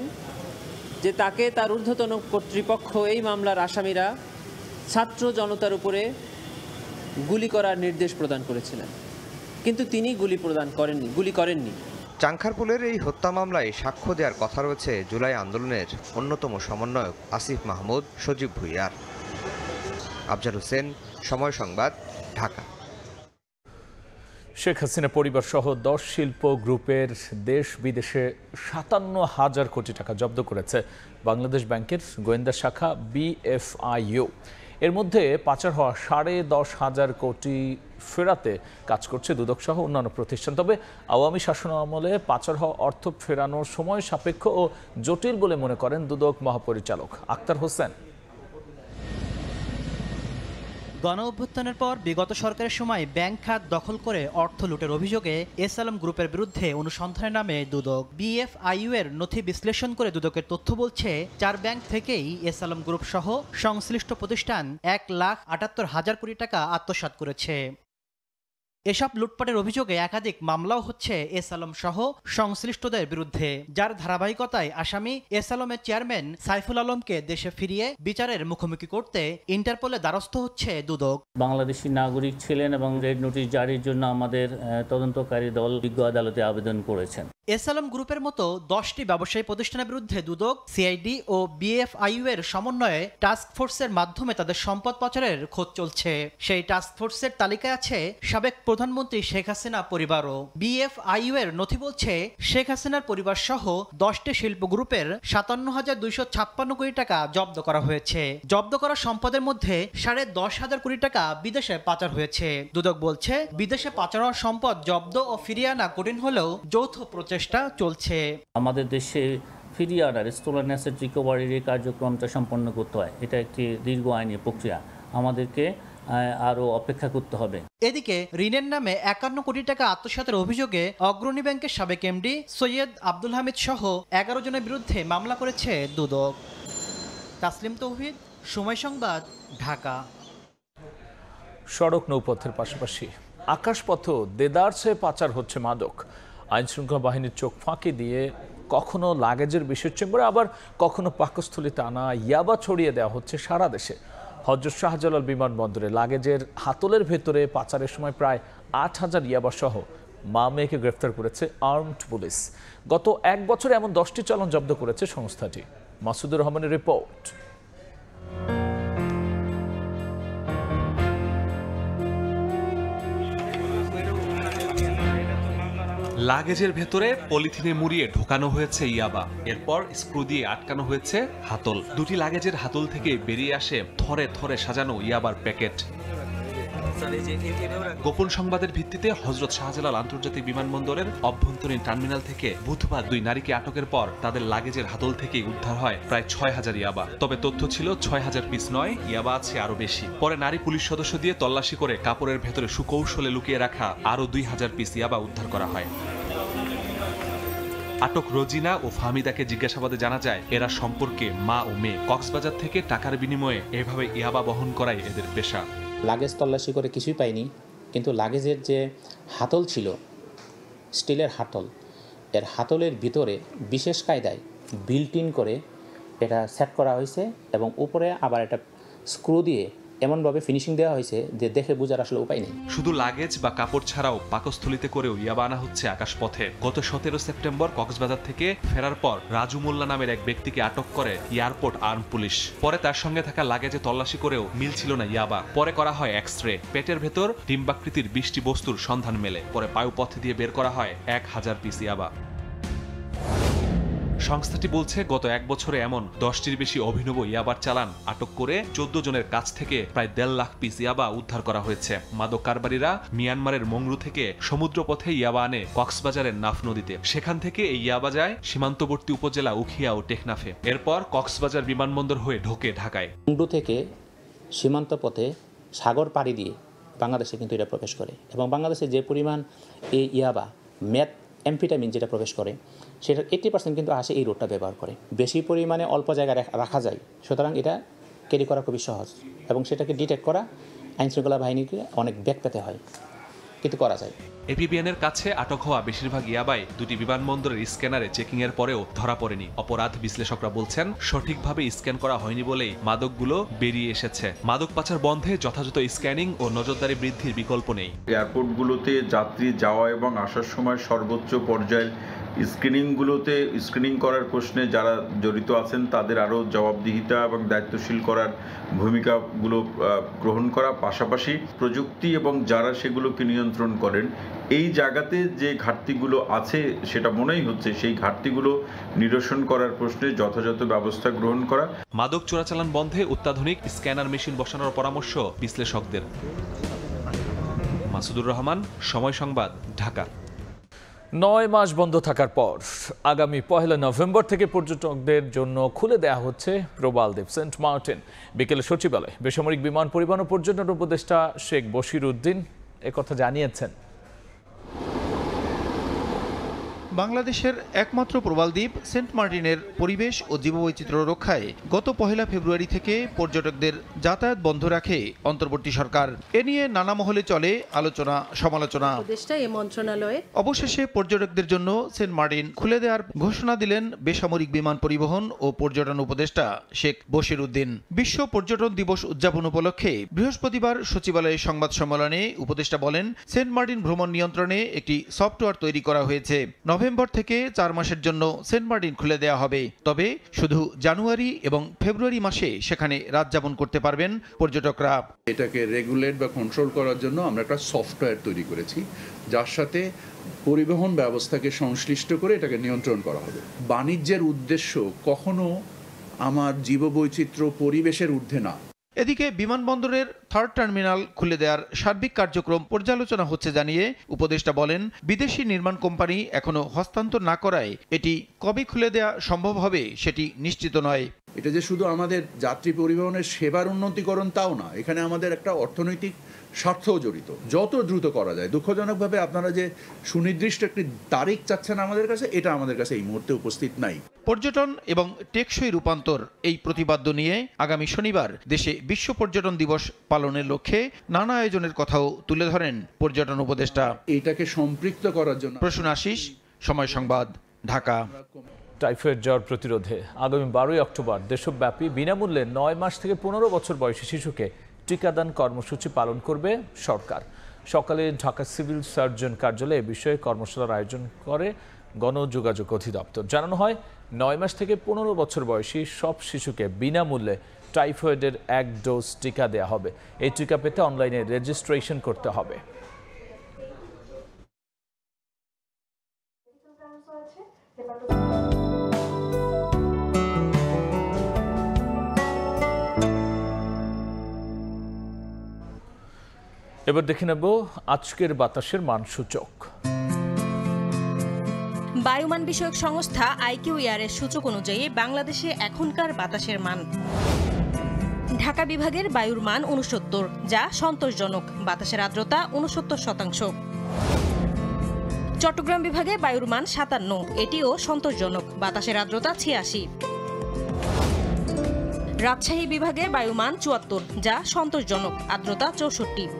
যে তাকে তার ঊর্ধ্বতন কর্তৃপক্ষ, এই মামলার আসামিরা ছাত্র জনতার উপরে গুলি করার নির্দেশ প্রদান করেছিলেন, কিন্তু তিনি গুলি করেননি। চাংখারপুলের এই হত্যা মামলায় সাক্ষ্য দেওয়ার কথা রয়েছে জুলাই আন্দোলনের অন্যতম সমন্বয়ক আসিফ মাহমুদ, সজীব ভুইয়ার। আফজাল হোসেন, সময় সংবাদ, ঢাকা। শেখ হাসিনা পরিবার সহ 10 শিল্প গ্রুপের দেশ বিদেশে 57,000 কোটি টাকা জব্দ করেছে বাংলাদেশ ব্যাংকের গোয়েন্দা শাখা BFIU। এর মধ্যে পাচার হওয়া 10,500 কোটি ফেরাতে কাজ করছে দুদক সহ অন্যান্য প্রতিষ্ঠান। তবে আওয়ামী শাসন আমলে পাচার হওয়া অর্থ ফেরানোর সময় সাপেক্ষ ও জটিল বলে মনে করেন দুদক মহাপরিচালক আক্তার হোসেন। গণঅভ্যুত্থানের পর বিগত সরকারের সময় ব্যাংক খাত দখল করে অর্থ লুটের অভিযোগে এস আলম গ্রুপের বিরুদ্ধে অনুসন্ধানের নামে দুদক বিএফআইইউ এর নথি বিশ্লেষণ করে দুদকের তথ্য বলছে 4 ব্যাংক থেকেই এস আলম গ্রুপ সহ সংশ্লিষ্ট প্রতিষ্ঠান 1,78,000 কোটি টাকা আত্মসাৎ করেছে। এসব লুটপাটের অভিযোগে একাধিক মামলাও হচ্ছে এস আলম সহ সংশ্লিষ্টদের বিরুদ্ধে, যার ধারাবাহিকতায় আসামি এস আলমের চেয়ারম্যান সাইফুল আলমকে দেশে ফিরিয়ে বিচারের মুখোমুখি করতে ইন্টারপোলে দ্বারস্থ হচ্ছে দুদক। বাংলাদেশি নাগরিক ছিলেন এবং রেড নোটিশ জারির জন্য আমাদের তদন্তকারী দল বিজ্ঞ আদালতে আবেদন করেছেন। এস আলম গ্রুপের মতো 10টি ব্যবসায়ী প্রতিষ্ঠানের বিরুদ্ধে দুদক, সিআইডি ও বিএফআইইউ এর সমন্বয়ে টাস্ক ফোর্সের মাধ্যমে তাদের সম্পদ পাচারের খোঁজ চলছে। সেই টাস্ক ফোর্সের তালিকায় আছে সাবেক প্রধানমন্ত্রী শেখ হাসিনা পরিবারও। বিএফআইইউ এর নথি বলছে শেখ হাসিনার পরিবার সহ 10টি শিল্প গ্রুপের 57,256 কোটি টাকা জব্দ করা হয়েছে। জব্দ করা সম্পদের মধ্যে 10,500 কোটি টাকা বিদেশে পাচার হয়েছে। দুদক বলছে বিদেশে পাচার হওয়া সম্পদ জব্দ ও ফিরিয়ে আনা কঠিন হলেও যৌথ প্রচেষ্টা চলছে। আমাদের দেশে ফিরিয়ে আনার স্টোলেন অ্যাসেট রিকভারির এই কার্যক্রমটা সম্পন্ন করতে হয়। এটা একটি দীর্ঘ আইনি প্রক্রিয়া, আমাদেরকে আরও অপেক্ষা করতে হবে। এদিকে ঋণের নামে 51 কোটি টাকা আত্মসাতের অভিযোগে অগ্রণী ব্যাংকের সাবেক এমডি সৈয়দ আব্দুল হামিদ সহ 11 জনের বিরুদ্ধে মামলা করেছে দুদক। তাসলিম তৌহিদ, সময় সংবাদ, ঢাকা। সড়ক নৌপথের পাশাপাশি আকাশপথেও দেদারসে পাচার হচ্ছে মাদক। আইনশৃঙ্খলা বাহিনীর চোখ ফাঁকি দিয়ে কখনো লাগেজের বিশেষ চেম্বারে, আবার কখনো পাকস্থলীতে আনা ইয়াবা ছড়িয়ে দেওয়া হচ্ছে সারা দেশে। হযরত শাহজালাল বিমানবন্দরে লাগেজের হাতলের ভেতরে পাচারের সময় প্রায় 8,000 ইয়াবা সহ মা মেয়েকে গ্রেফতার করেছে আর্মড পুলিশ। গত 1 বছরে এমন 10টি চালান জব্দ করেছে সংস্থাটি। মাসুদুর রহমানের রিপোর্ট। লাগেজের ভেতরে পলিথিনে মুড়িয়ে ঢোকানো হয়েছে ইয়াবা, এরপর স্ক্রু দিয়ে আটকানো হয়েছে হাতল। দুটি লাগেজের হাতল থেকে বেরিয়ে আসে থরে থরে সাজানো ইয়াবার প্যাকেট। গোপন সংবাদের ভিত্তিতে হযরত শাহজালাল আন্তর্জাতিক বিমানবন্দরের অভ্যন্তরীণ টার্মিনাল থেকে বুধবার 2 নারীকে আটকের পর তাদের লাগেজের হাতল থেকেই উদ্ধার হয় প্রায় 6,000 ইয়াবা। তবে তথ্য ছিল 6,000 পিস নয়, ইয়াবা আছে আরো বেশি। পরে নারী পুলিশ সদস্য দিয়ে তল্লাশি করে কাপড়ের ভেতরে সুকৌশলে লুকিয়ে রাখা আরো 2,000 পিস ইয়াবা উদ্ধার করা হয়। আটক রোজিনা ও ফাহমিদাকে জিজ্ঞাসাবাদে জানা যায় এরা সম্পর্কে মা ও মেয়ে। কক্সবাজার থেকে টাকার বিনিময়ে এভাবে ইয়াবা বহন করাই এদের পেশা। লাগেজ তল্লাশি করে কিছুই পাইনি, কিন্তু লাগেজের যে হাতল ছিল, স্টিলের হাতল, এর হাতলের ভিতরে বিশেষ কায়দায় বিল্ট ইন করে এটা সেট করা হয়েছে এবং উপরে আবার একটা স্ক্রু দিয়ে এমনভাবে ফিনিশিং দেওয়া হয়েছে যে দেখে বোঝার আসলে উপায় নেই। শুধু লাগেজ বা কাপড় ছাড়াও পাকস্থলীতে করেও ইয়াবা আনা হচ্ছে আকাশপথে। গত 17 সেপ্টেম্বর কক্সবাজার থেকে ফেরার পর রাজু মোল্লা নামের এক ব্যক্তিকে আটক করে এয়ারপোর্ট আর্ম পুলিশ। পরে তার সঙ্গে থাকা লাগেজে তল্লাশি করেও মিলছিল না ইয়াবা। পরে করা হয় এক্স-রে, পেটের ভেতর ডিম্বাকৃতির 20টি বস্তুর সন্ধান মেলে। পরে বায়ুপথে দিয়ে বের করা হয় 1,000 পিস ইয়াবা। সংস্থাটি বলছে গত 1 বছরে এমন 10টির বেশি অভিনব ইয়াবার চালান আটক করে 14 জনের কাছ থেকে প্রায় 1.5 লাখ পিস ইয়াবা উদ্ধার করা হয়েছে। মাদক কারবারিরা মিয়ানমারের মংরু থেকে সমুদ্রপথে ইয়াবা আনে কক্সবাজারের নাফ নদীতে। সেখান থেকে এই ইয়াবা যায় সীমান্তবর্তী উপজেলা উখিয়া ও টেকনাফে, এরপর কক্সবাজার বিমানবন্দর হয়ে ঢোকে ঢাকায়। মংরু থেকে সীমান্ত পথে সাগর পাড়ি দিয়ে বাংলাদেশে কিন্তু এটা প্রবেশ করে এবং বাংলাদেশে যে পরিমাণ এই ইয়াবা ম্যাথ অ্যাম্ফিটামিন যেটা প্রবেশ করে সেটার 80% কিন্তু আসে এই রোডটা ব্যবহার করে। বেশি পরিমাণে অল্প জায়গায় রাখা যায়, সুতরাং এটা ক্যারি করা খুবই সহজ এবং সেটাকে ডিটেক্ট করা আইনশৃঙ্খলা বাহিনীকে অনেক ব্যাক পেতে হয়, কিন্তু করা যায়। এপিবিএনের কাছে আটক হওয়া বেশিরভাগ ইয়াবাই দুটি বিমানবন্দরের স্ক্যানারে চেকিংয়ের পরেও ধরা পড়েনি। অপরাধ বিশ্লেষকরা বলছেন সঠিকভাবে স্ক্যান করা হয়নি বলেই মাদকগুলো বেরিয়ে এসেছে। মাদক পাচার বন্ধে যথাযথ স্ক্যানিং ও নজরদারি বৃদ্ধির বিকল্প নেই। এয়ারপোর্টগুলোতে যাত্রী যাওয়া এবং আসার সময় সর্বোচ্চ পর্যায়ের স্ক্রিনিং করার প্রশ্নে যারা জড়িত আছেন তাদের আরও জবাবদিহিতা এবং দায়িত্বশীল করার ভূমিকাগুলো গ্রহণ করা, পাশাপাশি প্রযুক্তি এবং যারা সেগুলোকে নিয়ন্ত্রণ করেন এই জায়গাতে যে ঘাটতিগুলো আছে সেটা মনেই হচ্ছে সেই ঘাটতিগুলো নিরসন করার প্রশ্নে যথাযথ ব্যবস্থা গ্রহণ করা। মাদক চোরাচালান বন্ধে অত্যাধুনিক স্ক্যানার মেশিন বসানোর পরামর্শ বিশ্লেষকদের। মাসুদুর রহমান, সময় সংবাদ, ঢাকা। 9 মাস বন্ধ থাকার পর আগামী 1 নভেম্বর থেকে পর্যটকদের জন্য খুলে দেওয়া হচ্ছে প্রবাল দ্বীপ সেন্ট মার্টিন। বিকেলে সচিবালয়ে বেসামরিক বিমান পরিবহন ও পর্যটন উপদেষ্টা শেখ বশির উদ্দিন একথা জানিয়েছেন। বাংলাদেশের একমাত্র প্রবাল দ্বীপ সেন্ট মার্টিনের পরিবেশ ও জীববৈচিত্র্য রক্ষায় গত 1 ফেব্রুয়ারি থেকে পর্যটকদের যাতায়াত বন্ধ রাখে অন্তর্বর্তী সরকার। এ নিয়ে নানা মহলে চলে আলোচনা সমালোচনা। অবশেষে পর্যটকদের জন্য সেন্ট মার্টিন খুলে দেওয়ার ঘোষণা দিলেন বেসামরিক বিমান পরিবহন ও পর্যটন উপদেষ্টা শেখ বশির উদ্দিন। বিশ্ব পর্যটন দিবস উদযাপন উপলক্ষে বৃহস্পতিবার সচিবালয়ে সংবাদ সম্মেলনে উপদেষ্টা বলেন, সেন্ট মার্টিন ভ্রমণ নিয়ন্ত্রণে একটি সফটওয়্যার তৈরি করা হয়েছে। নভেম্বর থেকে 4 মাসের জন্য সেন্ট মার্টিন খুলে দেওয়া হবে। তবে শুধু জানুয়ারি এবং ফেব্রুয়ারি মাসে সেখানে রাত যাপন করতে পারবেন পর্যটকরা। এটাকে রেগুলেট বা কন্ট্রোল করার জন্য আমরা একটা সফটওয়্যার তৈরি করেছি, যার সাথে পরিবহন ব্যবস্থাকে সংশ্লিষ্ট করে এটাকে নিয়ন্ত্রণ করা হবে। বাণিজ্যের উদ্দেশ্য কখনো আমার জীববৈচিত্র্য পরিবেশের ঊর্ধ্বে না। এদিকে বিমানবন্দরের 3rd টার্মিনাল খুলে দেওয়ার সার্বিক কার্যক্রম পর্যালোচনা হচ্ছে জানিয়ে উপদেষ্টা বলেন, বিদেশি নির্মাণ কোম্পানি এখনো হস্তান্তর না করায় এটি কবে খুলে দেওয়া সম্ভব হবে সেটি নিশ্চিত নয়। এটা যে শুধু আমাদের যাত্রী পরিবহনের সেবার উন্নতিকরণ তাও না, এখানে আমাদের একটা অর্থনৈতিক স্বার্থও জড়িত। যত দ্রুত করা যায়। দুঃখজনকভাবে আপনারা যে সুনির্দিষ্ট একটি তারিখ চাচ্ছেন আমাদের কাছে, এটা আমাদের কাছে এই মুহূর্তে উপস্থিত নাই। পর্যটন এবং টেকসই রূপান্তর এই প্রতিপাদ্য নিয়ে আগামী শনিবার দেশে বিশ্ব পর্যটন দিবস পালনের লক্ষ্যে নানা আয়োজনের কথাও তুলে ধরেন পর্যটন উপদেষ্টা। এটাকে সম্পৃক্ত করার জন্য। প্রসূন আশিস, সময় সংবাদ, ঢাকা। টাইফয়েড জ্বর প্রতিরোধে আগামী 12 অক্টোবর দেশব্যাপী বিনামূল্যে 9 মাস থেকে 15 বছর বয়সী শিশুকে টিকাদান কর্মসূচি পালন করবে সরকার। সকালে ঢাকা সিভিল সার্জন কার্যালয়ে এ বিষয়ে কর্মশালার আয়োজন করে গণযোগাযোগ অধিদপ্তর। জানানো হয়, 9 মাস থেকে 15 বছর বয়সী সব শিশুকে বিনামূল্যে টাইফয়েডের 1 ডোজ টিকা দেওয়া হবে। এই টিকা পেতে অনলাইনে রেজিস্ট্রেশন করতে হবে। এবার দেখে নেব আজকের বাতাসের মানসূচক। বায়ুমান বিষয়ক সংস্থা IQER এর সূচক অনুযায়ী বাংলাদেশে এখনকার বাতাসের মান: ঢাকা বিভাগের বায়ুর মান 69, যা সন্তোষজনক, বাতাসের আর্দ্রতা 69%। চট্টগ্রাম বিভাগে বায়ুর মান 57, এটিও সন্তোষজনক, বাতাসের আর্দ্রতা 86। রাজশাহী বিভাগে বায়ুমান 74, যা সন্তোষজনক, আর্দ্রতা 64।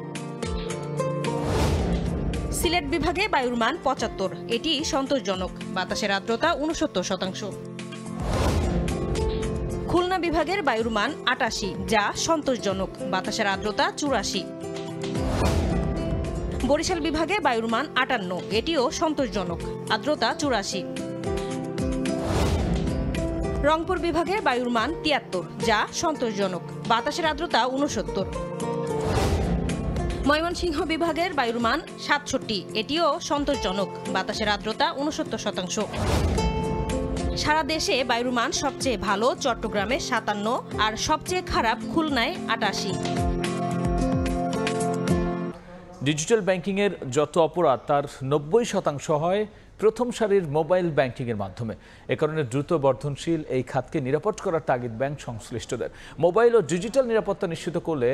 সিলেট বিভাগে বায়ুর মান 75, এটি সন্তোষজনক, বাতাসের আর্দ্রতা 69%। খুলনা বিভাগের বায়ুর মান 88, যা সন্তোষজনক, বাতাসের আর্দ্রতা 84। বরিশাল বিভাগে বায়ুর মান 58, এটিও সন্তোষজনক, আর্দ্রতা 84। রংপুর বিভাগে বায়ুর মান 73, যা সন্তোষজনক, বাতাসের আর্দ্রতা 69। ময়মনসিংহ বিভাগের বায়ুর মান 67, এটিও সন্তোষজনক, বাতাসের আর্দ্রতা 69%। সারা দেশে বায়ুর মান সবচেয়ে ভালো চট্টগ্রামে 57 আর সবচেয়ে খারাপ খুলনায় 88। ডিজিটাল ব্যাংকিংয়ের যত অপরাধ তার 90% হয় প্রথম সারির মোবাইল ব্যাংকিংয়ের মাধ্যমে। এ কারণে দ্রুত বর্ধনশীল এই খাতকে নিরাপদ করার তাগিদ ব্যাংক সংশ্লিষ্টদের। মোবাইল ও ডিজিটাল নিরাপত্তা নিশ্চিত করলে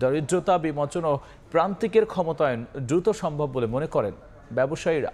দরিদ্রতা বিমোচন ও প্রান্তিকের ক্ষমতায়ন দ্রুত সম্ভব বলে মনে করেন ব্যবসায়ীরা।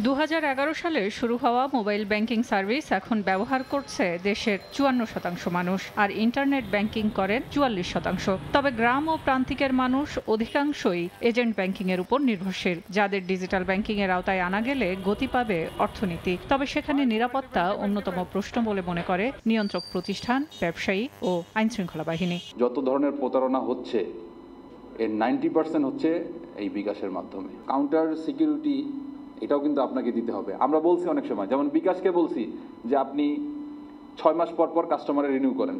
2011 সালে শুরু হওয়া মোবাইল ব্যাংকিং সার্ভিস এখন ব্যবহার করছে দেশের 54% মানুষ, আর ইন্টারনেট ব্যাংকিং করেন 44%। তবে গ্রাম ও প্রান্তিকের মানুষ অধিকাংশই এজেন্ট ব্যাংকিং এর উপর নির্ভরশীল, যাদের ডিজিটাল ব্যাংকিং এর আওতায় আনা গেলে গতি পাবে অর্থনীতি। তবে সেখানে নিরাপত্তা অন্যতম প্রশ্ন বলে মনে করে নিয়ন্ত্রক প্রতিষ্ঠান, ব্যবসায়ী ও আইনশৃঙ্খলা বাহিনী। যত ধরনের প্রতারণা হচ্ছে এর 90% হচ্ছে এই বিকাশের মাধ্যমে। কাউন্টার সিকিউরিটি এটাও কিন্তু আপনাকে দিতে হবে। আমরা বলছি অনেক সময়, যেমন বিকাশকে বলছি যে আপনি 6 মাস পর পর কাস্টমারের রিনিউ করেন,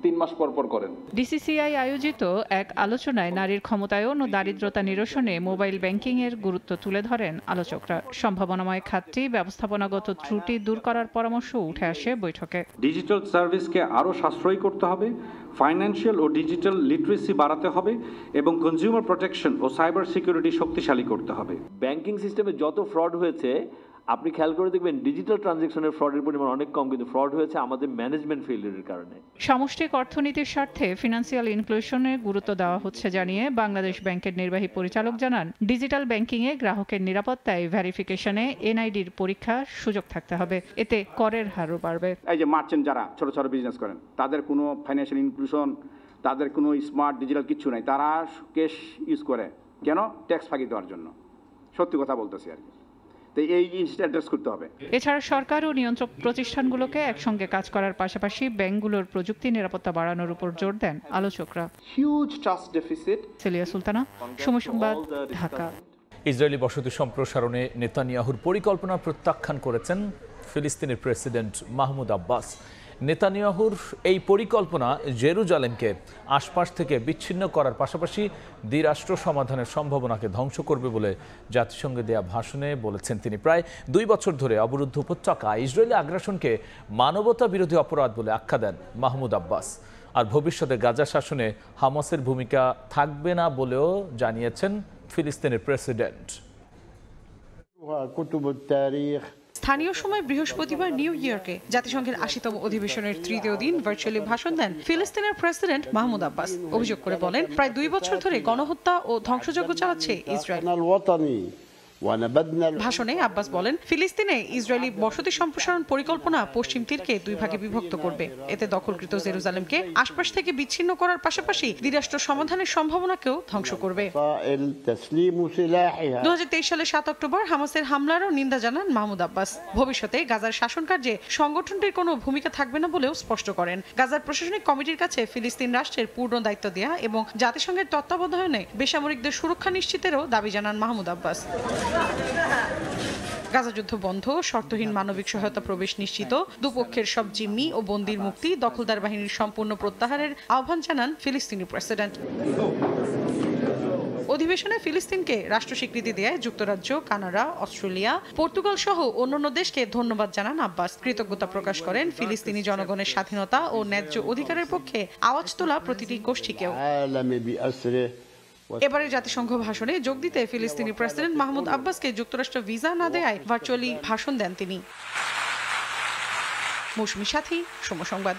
3 মাস পর পর করেন। ডিসিসিআই আয়োজিত এক আলোচনায় নারীর ক্ষমতায়ন ও দারিদ্রতা নিরসনে মোবাইল ব্যাংকিং এর গুরুত্ব তুলে ধরেন আলোচকরা। সম্ভাবনাময় খাতটি ব্যবস্থাপনাগত ত্রুটি দূর করার পরামর্শ উঠে আসে বৈঠকে। ডিজিটাল সার্ভিসকে আরও সাশ্রয়ী করতে হবে, ফাইন্যান্সিয়াল ও ডিজিটাল লিটারেসি বাড়াতে হবে এবং কনজিউমার প্রোটেকশন ও সাইবার সিকিউরিটি শক্তিশালী করতে হবে। ব্যাংকিং সিস্টেমে যত ফ্রড হয়েছে আপনি খেয়াল করে দেখবেন ডিজিটাল ট্রানজ্যাকশনের ফ্রডের পরিমাণ অনেক কম, কিন্তু ফ্রড হয়েছে আমাদের ম্যানেজমেন্ট ফেলিয়ারের কারণে। সামষ্টিক অর্থনীতির স্বার্থে ফিনান্সিয়াল ইনক্লুশনে গুরুত্ব দেওয়া হচ্ছে জানিয়ে বাংলাদেশ ব্যাংকের নির্বাহী পরিচালক জানান, ডিজিটাল ব্যাংকিংয়ে গ্রাহকের নিরাপত্তায় ভেরিফিকেশনে এনআইডির পরীক্ষার সুযোগ থাকতে হবে, এতে করের হারও বাড়বে। এই যে মার্চেন্ট যারা ছোট ছোট বিজনেস করেন তাদের কোনো ফাইন্যান্সিয়াল ইনক্লুশন, তাদের কোনো স্মার্ট ডিজিটাল কিচ্ছু নাই, তারা ক্যাশ ইউজ করে কেন? ট্যাক্স ফাঁকি দেওয়ার জন্য। সত্যি কথা বলতেছি আর কি। এই জিনিসটা অ্যাড্রেস করতে হবে। এছাড়া সরকার ও নিয়ন্ত্রক প্রতিষ্ঠানগুলোকে একসঙ্গে কাজ করার পাশাপাশি ব্যাংকগুলোর প্রযুক্তি নিরাপত্তা বাড়ানোর উপর জোর দেন আলোচকরা। Huge trust deficit. Celia Sultana, Somoy Sangbad, Dhaka. Israeli বসতি সম্প্রসারণে নেতানিয়াহুর পরিকল্পনা প্রত্যাখ্যান করেছেন ফিলিস্তিনের প্রেসিডেন্ট মাহমুদ আব্বাস। নেতানিয়াহুর এই পরিকল্পনা জেরুজালেমকে আশপাশ থেকে বিচ্ছিন্ন করার পাশাপাশি দ্বিরাষ্ট্র সমাধানের সম্ভাবনাকে ধ্বংস করবে বলে জাতিসংঘে দেয়া ভাষণে বলেছেন তিনি। প্রায় 2 বছর ধরে অবরুদ্ধ উপত্যকা ইসরায়েলি আগ্রাসনকে মানবতা বিরোধী অপরাধ বলে আখ্যা দেন মাহমুদ আব্বাস। আর ভবিষ্যতে গাজা শাসনে হামাসের ভূমিকা থাকবে না বলেও জানিয়েছেন ফিলিস্তিনের প্রেসিডেন্ট। স্থানীয় সময় বৃহস্পতিবার নিউ ইয়র্কে জাতিসংঘের 80তম অধিবেশনের 3য় দিন ভার্চুয়ালি ভাষণ দেন ফিলিস্তিনের প্রেসিডেন্ট মাহমুদ আব্বাস। অভিযোগ করে বলেন, প্রায় 2 বছর ধরে গণহত্যা ও ধ্বংসযজ্ঞ চালাচ্ছে ইসরায়েল। ভাষণে আব্বাস বলেন, ফিলিস্তিনে ইসরায়েলি বসতি সম্প্রসারণ পরিকল্পনা পশ্চিম তীরকে 2 ভাগে বিভক্ত করবে। এতে দখলকৃত জেরুজালেমকে আশপাশ থেকে বিচ্ছিন্ন করার পাশাপাশি দ্বিরাষ্ট্র সমাধানের সম্ভাবনাকেও ধ্বংস করবে। 2023 সালের 7 অক্টোবর হামাসের হামলারও নিন্দা জানান মাহমুদ আব্বাস। ভবিষ্যতে গাজার শাসন কার্যে সংগঠনটির কোনো ভূমিকা থাকবে না বলেও স্পষ্ট করেন। গাজার প্রশাসনিক কমিটির কাছে ফিলিস্তিন রাষ্ট্রের পূর্ণ দায়িত্ব দেয়া এবং জাতিসংঘের তত্ত্বাবধানে বেসামরিকদের সুরক্ষা নিশ্চিতেরও দাবি জানান মাহমুদ আব্বাস। গাজা যুদ্ধ বন্ধ, শর্তহীন মানবিক সহায়তা প্রবেশ নিশ্চিত, দুপক্ষের সব জিম্মি ও বন্দির মুক্তি, দখলদার বাহিনীর সম্পূর্ণ প্রত্যাহারের আহ্বান জানান ফিলিস্তিনি প্রেসিডেন্ট। অধিবেশনে ফিলিস্তিনকে রাষ্ট্র স্বীকৃতি দেয় যুক্তরাজ্য, কানাডা, অস্ট্রেলিয়া, পর্তুগাল সহ অন্যান্য দেশকে ধন্যবাদ জানান আব্বাস। কৃতজ্ঞতা প্রকাশ করেন ফিলিস্তিনি জনগণের স্বাধীনতা ও ন্যায্য অধিকারের পক্ষে আওয়াজ তোলা প্রতিটি গোষ্ঠীকেও। এবারে জাতিসংঘ ভাষণে যোগ দিতে ফিলিস্তিনি প্রেসিডেন্ট মাহমুদ আব্বাসকে যুক্তরাষ্ট্র ভিসা না দেয়ায় ভার্চুয়ালি ভাষণ দেন তিনি। মৌসুমী সাথী, সময় সংবাদ।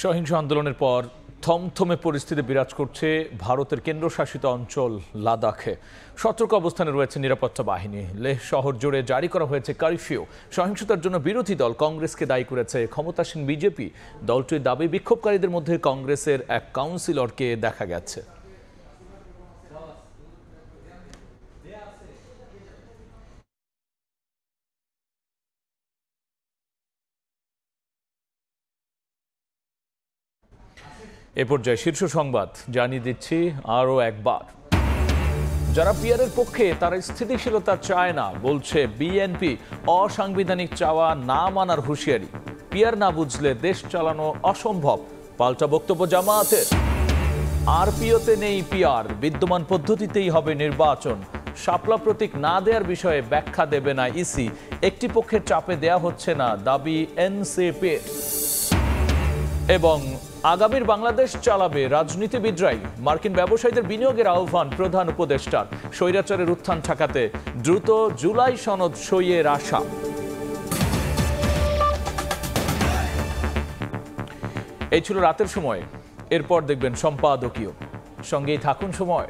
সহিংস আন্দোলনের পর থমথমে পরিস্থিতি বিরাজ করছে ভারতের কেন্দ্রশাসিত অঞ্চল লাদাখে। সতর্ক অবস্থানে রয়েছে নিরাপত্তা বাহিনী। লেহ শহর জুড়ে জারি করা হয়েছে কারফিউ। সহিংসতার জন্য বিরোধী দল কংগ্রেসকে দায়ী করেছে ক্ষমতাসীন বিজেপি। দলটির দাবি, বিক্ষোভকারীদের মধ্যে কংগ্রেসের এক কাউন্সিলরকে দেখা গেছে। এ পর্যায়ে শীর্ষ সংবাদ জানিয়ে দিচ্ছি আরও একবার। যারা পিয়ারের পক্ষে তারা স্থিতিশীলতা চায় না বলছে বিএনপি। অসাংবিধানিক চাওয়া না মানার হুঁশিয়ারি। পিয়ার না বুঝলে দেশ চালানো অসম্ভব, পাল্টা বক্তব্য জামায়াতের। আরপিওতে নেই পিয়ার, বিদ্যমান পদ্ধতিতেই হবে নির্বাচন। শাপলা প্রতীক না দেওয়ার বিষয়ে ব্যাখ্যা দেবে না ইসি। একটি পক্ষের চাপে দেয়া হচ্ছে না, দাবি এনসিপির। এবং আগামীর বাংলাদেশ চালাবে রাজনীতিবিদরাই। মার্কিন ব্যবসায়ীদের বিনিয়োগের আহ্বান প্রধান উপদেষ্টার। স্বৈরাচারের উত্থান ঠেকাতে দ্রুত জুলাই সনদ সইয়ের আশা। এই ছিল রাতের সময়। এরপর দেখবেন সম্পাদকীয়। সঙ্গেই থাকুন সময়।